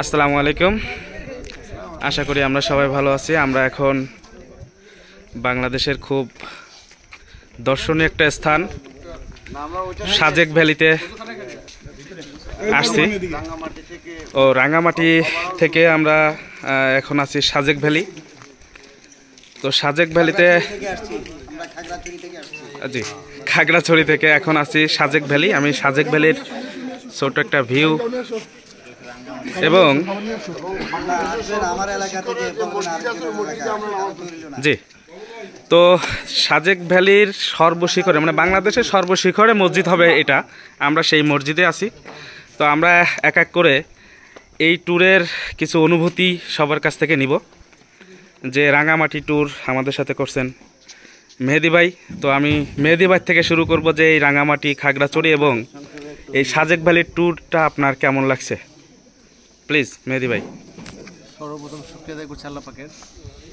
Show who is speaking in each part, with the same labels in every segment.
Speaker 1: আসসালামু আলাইকুম। আশা করি আমরা সবাই ভালো আছি। আমরা এখন বাংলাদেশের খুব দর্শনীয় একটা স্থান সাজেক ভ্যালিতে আসছি। রাঙ্গামাটি থেকে আমরা এখন আছি সাজেক ভ্যালি। তো সাজেক ভ্যালিতে জি খাগড়াছড়ি থেকে এখন আছি সাজেক ভ্যালি। আমি সাজেক ভ্যালির ছোট একটা ভিউ এবং জি তো সাজেক ভ্যালির সর্বশিখরে মানে বাংলাদেশের সর্বশিখরে মসজিদ হবে এটা। আমরা সেই মসজিদে আছি। তো আমরা এক এক করে এই ট্যুরের কিছু অনুভূতি সবার কাছ থেকে নিব। যে রাঙামাটি ট্যুর আমাদের সাথে করছেন মেহেদি ভাই। তো আমি মেহেদি ভাই থেকে শুরু করব যে এই রাঙামাটি খাগড়াছড়ি এবং এই সাজেক ভ্যালির ট্যুরটা আপনার কেমন লাগছে, প্লিজ মেহেদি ভাই।
Speaker 2: সর্বপ্রথম শুকরিয়া আদায় করছি আল্লাহ পাকের,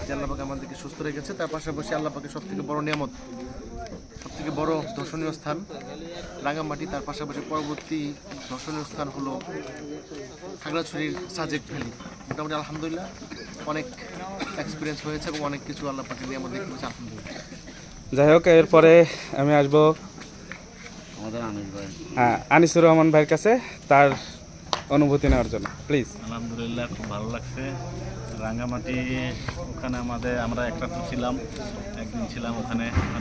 Speaker 2: যে আল্লাহ পাক আমাদেরকে সুস্থ রেখেছে। তার পাশাপাশি আল্লাহ পাকের সবথেকে বড় নিয়ামত, সবথেকে বড় দর্শনীয় স্থান রাঙামাটি। তার পাশাপাশি পরবর্তী দর্শনীয় স্থান হলো খাগড়াছড়ির সাজেক ভ্যালি। মোটামুটি আলহামদুলিল্লাহ অনেক এক্সপিরিয়েন্স হয়েছে এবং অনেক কিছু আল্লাহ পাকের নিয়ামত দেখতে পেয়েছি আলহামদুলিল্লাহ।
Speaker 1: যাই হোক, এরপরে আমি আসবো আনিসুর রহমান ভাইয়ের কাছে তার অনুভূতি নেওয়ার জন্য, প্লিজ।
Speaker 3: আলহামদুলিল্লাহ খুব ভালো লাগছে। রাঙ্গামাটি ওখানে আমরা একটা ছিলাম, একদিন ছিলাম ওখানে